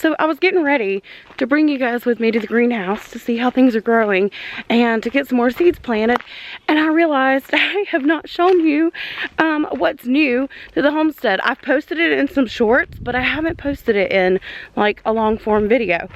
So I was getting ready to bring you guys with me to the greenhouse to see how things are growing and to get some more seeds planted. And I realized I have not shown you what's new to the homestead. I've posted it in some shorts, but I haven't posted it in like a long form video.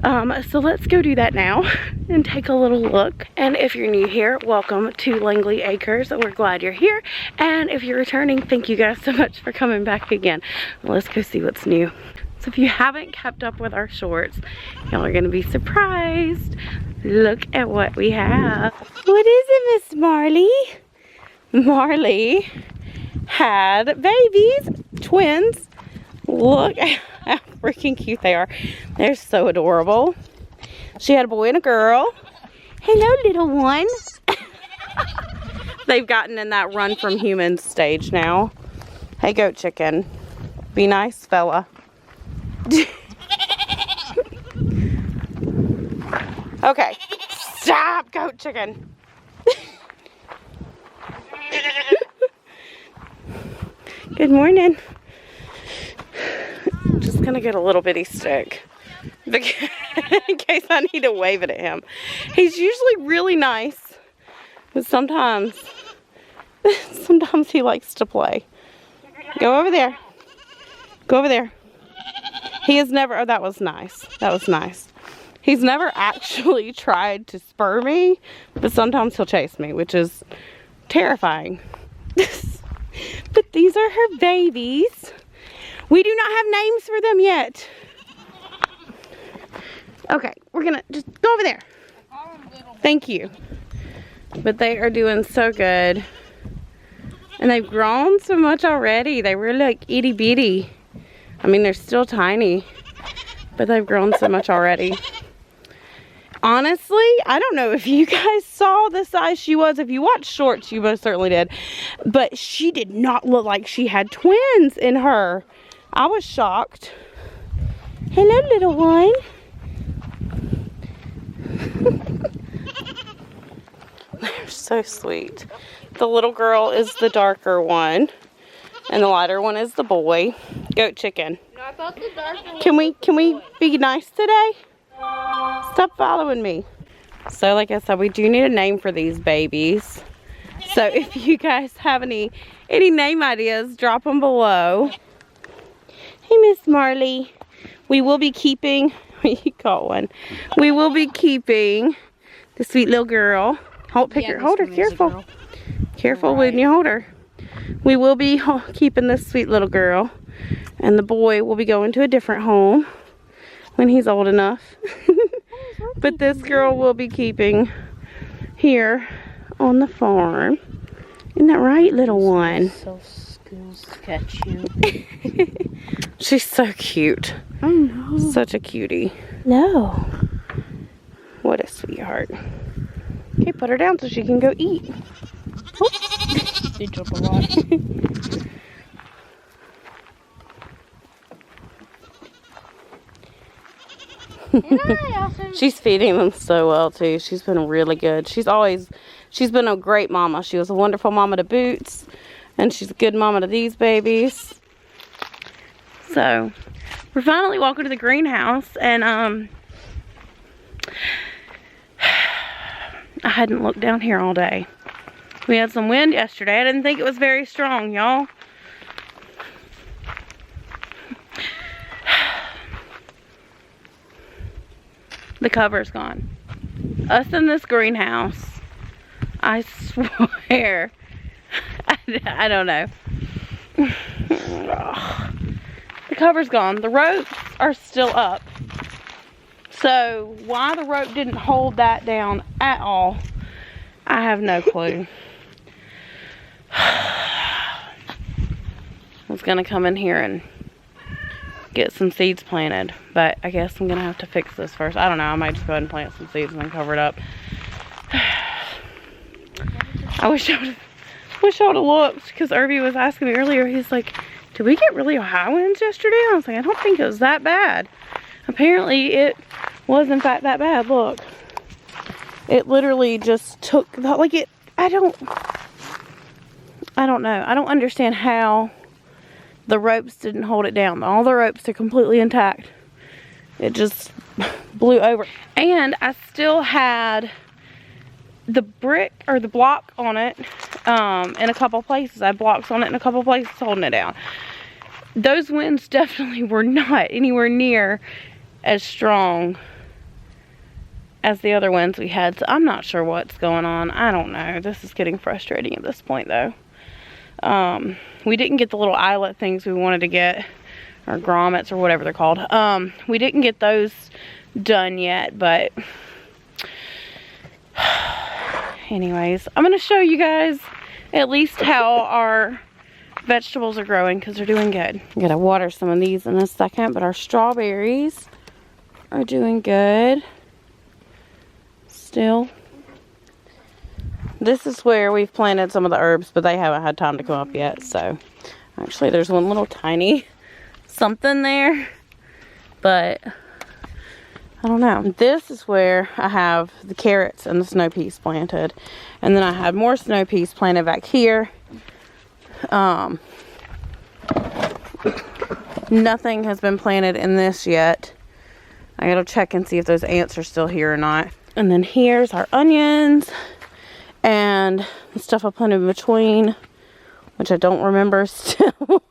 So let's go do that now and take a little look. And if you're new here, welcome to Langley Acres. We're glad you're here. And if you're returning, thank you guys so much for coming back again. Let's go see what's new. So if you haven't kept up with our shorts, y'all are gonna be surprised. Look at what we have. What is it, Miss Marley? Marley had babies, twins. Look how freaking cute they are. They're so adorable. She had a boy and a girl. Hello, little one. They've gotten in that run from humans stage now. Hey, goat chicken. Be nice, fella. Okay, stop, goat chicken. Good morning. I'm just gonna get a little bitty stick in case I need to wave it at him. He's usually really nice, but sometimes he likes to play. Go over there. Go over there. He has never, oh, that was nice. That was nice. He's never actually tried to spur me, but sometimes he'll chase me, which is terrifying. But these are her babies. We do not have names for them yet. Okay, we're gonna just go over there. Thank you. But they are doing so good. And they've grown so much already. They were like itty bitty. I mean, they're still tiny, but they've grown so much already. Honestly, I don't know if you guys saw the size she was. If you watched shorts, you most certainly did. But she did not look like she had twins in her. I was shocked. Hello, little one. They're so sweet. The little girl is the darker one. And the lighter one is the boy. Goat chicken. No, I thought the darker one. Can we be nice today? Stop following me. So like I said, we do need a name for these babies. So if you guys have any name ideas, drop them below. Hey, Miss Marley. We will be keeping, you caught one. We will be keeping the sweet little girl. Hold her, careful. Careful when you hold her. We will be keeping this sweet little girl, and the boy will be going to a different home when he's old enough. But this girl will be keeping here on the farm. Isn't that right, little one? So skills to catch you. She's so cute. I know. Such a cutie. No. What a sweetheart. Okay, put her down so she can go eat. They drop a lot. She's feeding them so well too. She's been really good. She's been a great mama. She was a wonderful mama to Boots, and she's a good mama to these babies. So we're finally walking to the greenhouse, and I hadn't looked down here all day. We had some wind yesterday. I didn't think it was very strong, y'all. The cover's gone. Us in this greenhouse, I swear, I don't know. The cover's gone. The ropes are still up. So why the rope didn't hold that down at all, I have no clue. I was gonna come in here and get some seeds planted, but I guess I'm gonna have to fix this first. I don't know, I might just go ahead and plant some seeds and then cover it up. I wish I would have looked, because Irby was asking me earlier, he's like, did we get really high winds yesterday? I was like, I don't think it was that bad. Apparently it was in fact that bad. Look, it literally just took, like it, I don't know. I don't understand how the ropes didn't hold it down. All the ropes are completely intact. it just blew over. And I still had the brick or the block on it in a couple places. I had blocks on it in a couple places holding it down. Those winds definitely were not anywhere near as strong as the other winds we had. So I'm not sure what's going on. I don't know. This is getting frustrating at this point though. We didn't get the little eyelet things we wanted to get, or grommets or whatever they're called. We didn't get those done yet, but anyways, I'm going to show you guys at least how our vegetables are growing because they're doing good. I'm going to water some of these in a second, but our strawberries are doing good still. This is where we've planted some of the herbs, but they haven't had time to come up yet. So actually there's one little tiny something there, but I don't know. This is where I have the carrots and the snow peas planted. And then I had more snow peas planted back here. Nothing has been planted in this yet. I gotta check and see if those ants are still here or not. And then here's our onions and the stuff I planted in between, which I don't remember still.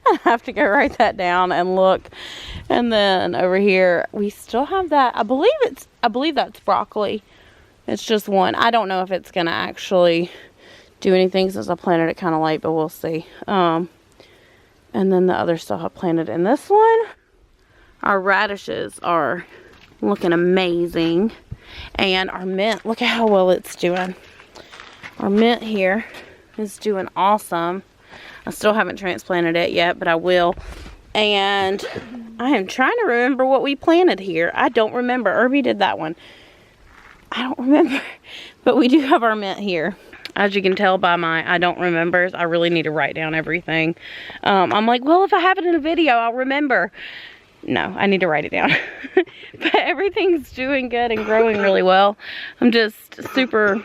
I have to go write that down and look. And then over here we still have that. I believe that's broccoli. It's just one. I don't know if it's gonna actually do anything since I planted it kind of late, but we'll see. And then the other stuff I planted in this one. Our radishes are looking amazing. And our mint, look at how well it's doing. Our mint here is doing awesome. I still haven't transplanted it yet, but I will. And I am trying to remember what we planted here. I don't remember. Irby did that one. I don't remember. But we do have our mint here. As you can tell by my I don't remember, I really need to write down everything. I'm like, well, if I have it in a video, I'll remember. No, I need to write it down. But everything's doing good and growing really well. I'm just super...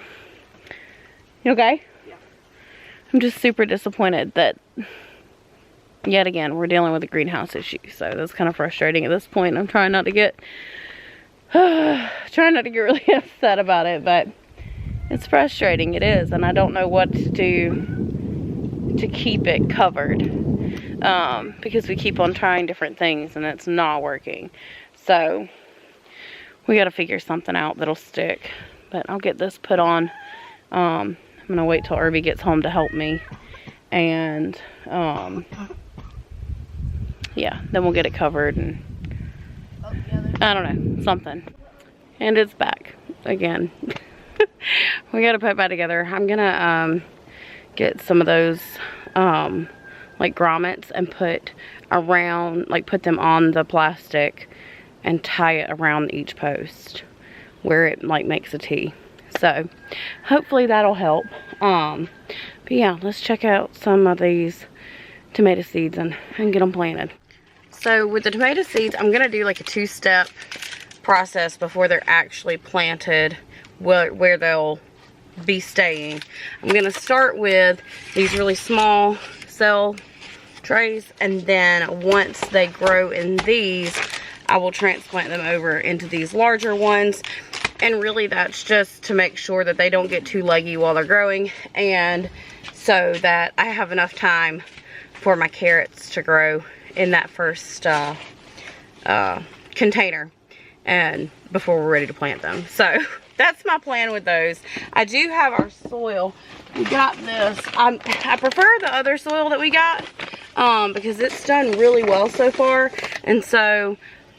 You okay? Yeah. I'm just super disappointed that, yet again, we're dealing with a greenhouse issue. So that's kind of frustrating at this point. I'm trying not to get... trying not to get really upset about it, but it's frustrating. It is, and I don't know what to do to keep it covered. Because we keep on trying different things and it's not working. So we got to figure something out that'll stick. But I'll get this put on. I'm going to wait till Irby gets home to help me. And yeah, then we'll get it covered and I don't know, something. And it's back again. We got to put it back together. I'm going to get some of those like grommets and put around, like put them on the plastic and tie it around each post where it like makes a T. So hopefully that'll help. But yeah, let's check out some of these tomato seeds and get them planted. So with the tomato seeds, I'm gonna do like a two-step process before they're actually planted where they'll be staying. I'm gonna start with these really small cell trays, and then once they grow in these, I will transplant them over into these larger ones. And really that's just to make sure that they don't get too leggy while they're growing, and so that I have enough time for my carrots to grow in that first container and before we're ready to plant them. So that's my plan with those. I do have our soil. We got this. I prefer the other soil that we got because it's done really well so far, and so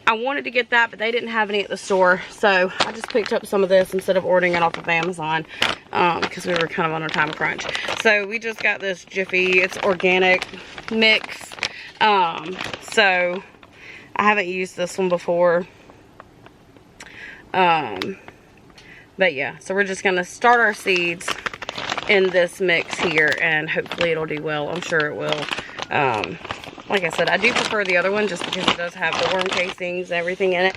I wanted to get that, but they didn't have any at the store, so I just picked up some of this instead of ordering it off of Amazon because we were kind of on a time crunch. So we just got this Jiffy, it's organic mix. So I haven't used this one before. But yeah, so we're just gonna start our seeds in this mix here, and hopefully it'll do well. I'm sure it will. Like I said, I do prefer the other one just because it does have the worm casings and everything in it.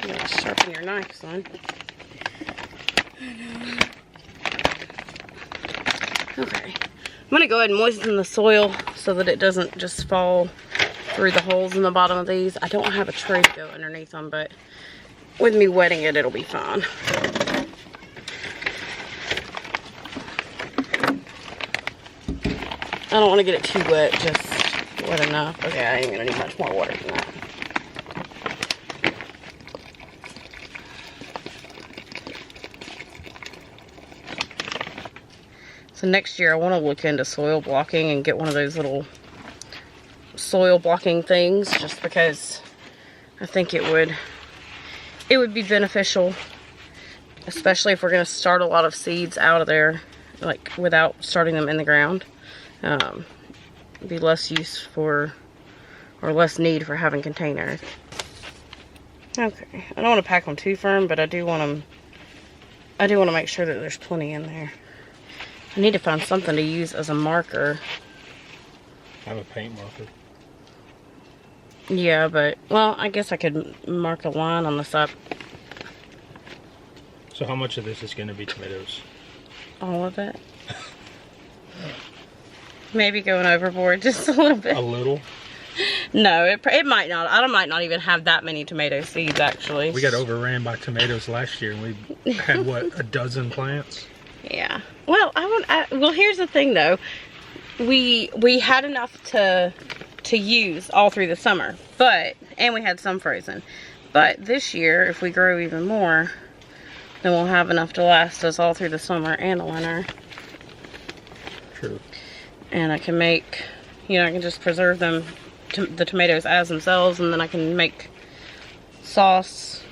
You gotta sharpen your knife, son. Okay. gonna go ahead and moisten the soil so that it doesn't just fall through the holes in the bottom of these. I don't have a tray to go underneath them, but with me wetting it, it'll be fine. I don't want to get it too wet, just wet enough. Okay, I ain't gonna need much more water than that. So next year I want to look into soil blocking and get one of those little soil blocking things, just because I think it would be beneficial, especially if we're going to start a lot of seeds out of there, like without starting them in the ground. Be less use for, or less need for having containers. Okay, I don't want to pack them too firm, but I do want to make sure that there's plenty in there. I need to find something to use as a marker. I have a paint marker. Yeah, but, well, I guess I could mark a line on the side. So how much of this is going to be tomatoes? All of it. Maybe going overboard just a little bit. A little? No, it might not. I might not even have that many tomato seeds, actually. We got overran by tomatoes last year, and we had, what, a dozen plants? Yeah. Well, well, here's the thing, though. We had enough to use all through the summer, and we had some frozen. But this year, if we grow even more, then we'll have enough to last us all through the summer and the winter. True. And I can make, I can just preserve them, the tomatoes as themselves, and then I can make sauce.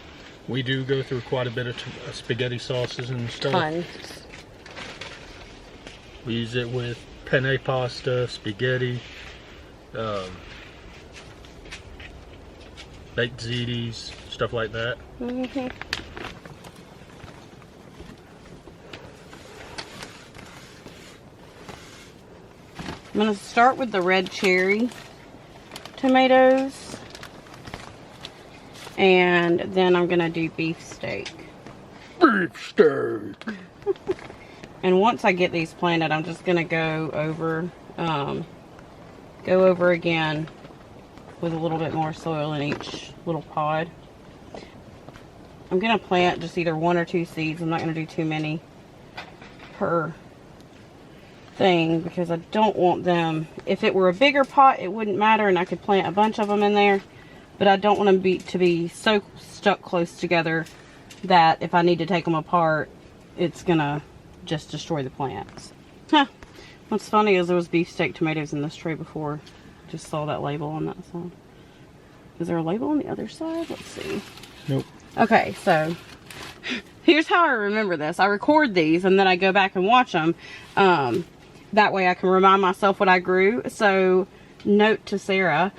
We do go through quite a bit of spaghetti sauces and stuff. Tons. We use it with penne pasta, spaghetti, baked ziti, stuff like that. Mm-hmm. I'm going to start with the red cherry tomatoes, and then I'm going to do beef steak. Beef steak! And once I get these planted, I'm just going to go over again with a little bit more soil in each little pod. I'm going to plant just either 1 or 2 seeds. I'm not going to do too many per thing, because I don't want them, if it were a bigger pot, it wouldn't matter and I could plant a bunch of them in there, but I don't want them to be so stuck close together that if I need to take them apart, it's gonna just destroy the plants. Huh. What's funny is there was beefsteak tomatoes in this tray before. Just saw that label on that side. Is there a label on the other side? Let's see. Nope. Okay, so here's how I remember this. I record these and then I go back and watch them. That way I can remind myself what I grew. So, note to Sarah,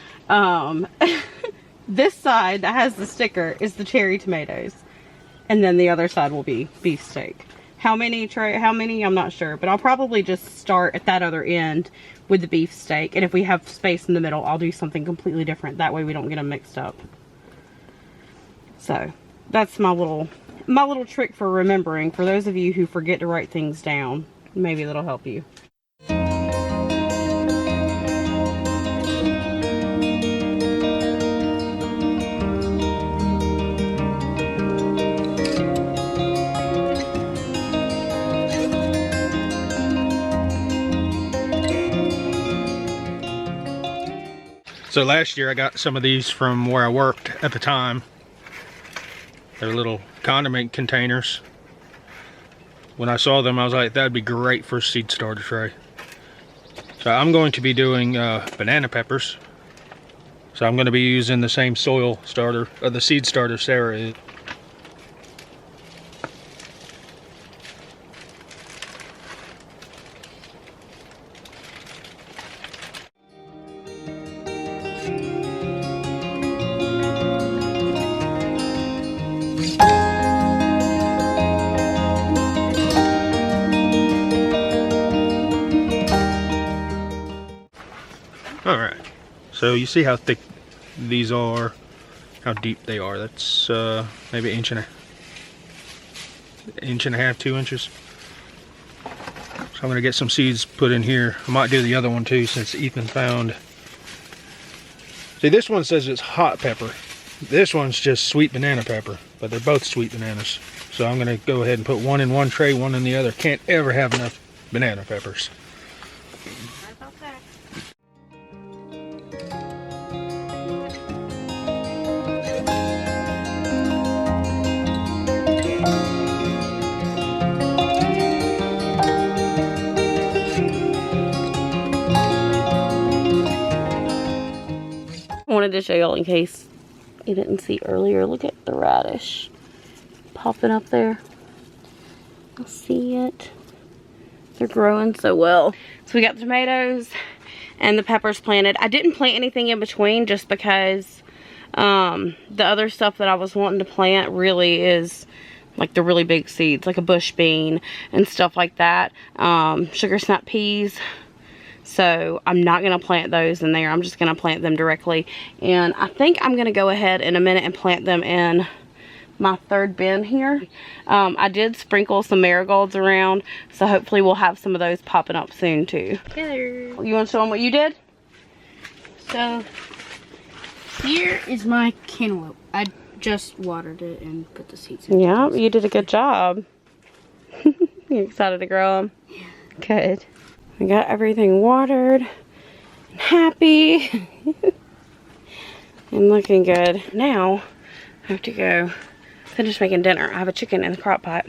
this side that has the sticker is the cherry tomatoes. And then the other side will be beefsteak. How many, I'm not sure. But I'll probably just start at that other end with the beefsteak. And if we have space in the middle, I'll do something completely different. That way we don't get them mixed up. So, that's my little trick for remembering. For those of you who forget to write things down, maybe that'll help you. So last year I got some of these from where I worked at the time. They're little condiment containers. When I saw them, I was like, that'd be great for a seed starter tray. So I'm going to be doing banana peppers. So I'm going to be using the same soil starter, or the seed starter Sarah is. Alright, so you see how thick these are, how deep they are. That's maybe inch and a half, 2 inches. So I'm gonna get some seeds put in here. I might do the other one too, since Ethan found. See, this one says it's hot pepper. This one's just sweet banana pepper, but they're both sweet bananas. So I'm gonna go ahead and put one in one tray, one in the other. Can't ever have enough banana peppers. How about that? I wanted to show y'all in case you didn't see earlier. Look at the radish popping up there. I'll see it. They're growing so well. So we got the tomatoes and the peppers planted. I didn't plant anything in between just because the other stuff that I was wanting to plant really is like the really big seeds, like a bush bean and stuff like that. Sugar snap peas. So I'm not going to plant those in there. I'm just going to plant them directly. And I think I'm going to go ahead in a minute and plant them in my third bin here. I did sprinkle some marigolds around. So hopefully we'll have some of those popping up soon too. Hello. You want to show them what you did? So, here is my cantaloupe. I just watered it and put the seeds in. Yeah, you did a good job. You excited to grow them? Yeah. Good. I got everything watered and happy and looking good. Now I have to go finish making dinner. I have a chicken in the crock pot,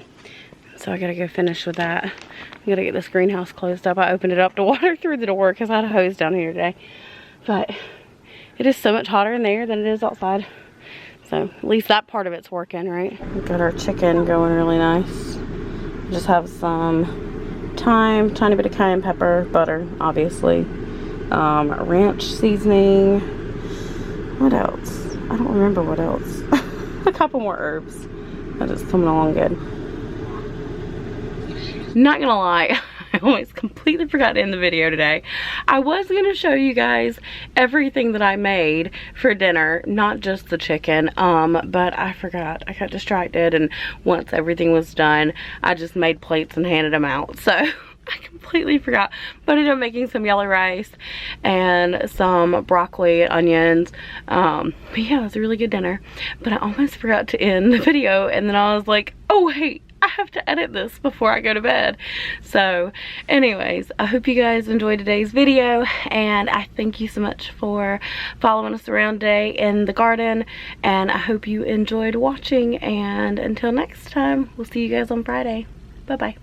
so I gotta go finish with that. I gotta get this greenhouse closed up. I opened it up to water through the door because I had a hose down here today, but it is so much hotter in there than it is outside. So at least that part of it's working, right? We've got our chicken going really nice. Just have some thyme, tiny bit of cayenne pepper, butter, obviously, ranch seasoning. What else? I don't remember what else. A couple more herbs. That is coming along good. Not gonna lie, I almost completely forgot to end the video today. I was gonna show you guys everything that I made for dinner, not just the chicken, but I forgot. I got distracted, and once everything was done, I just made plates and handed them out. So I completely forgot. But I ended up making some yellow rice and some broccoli and onions. But yeah, it was a really good dinner. But I almost forgot to end the video, and then I was like, oh wait, I have to edit this before I go to bed. So anyways, I hope you guys enjoyed today's video, and I thank you so much for following us around today in the garden, and I hope you enjoyed watching, and until next time, we'll see you guys on Friday. Bye bye.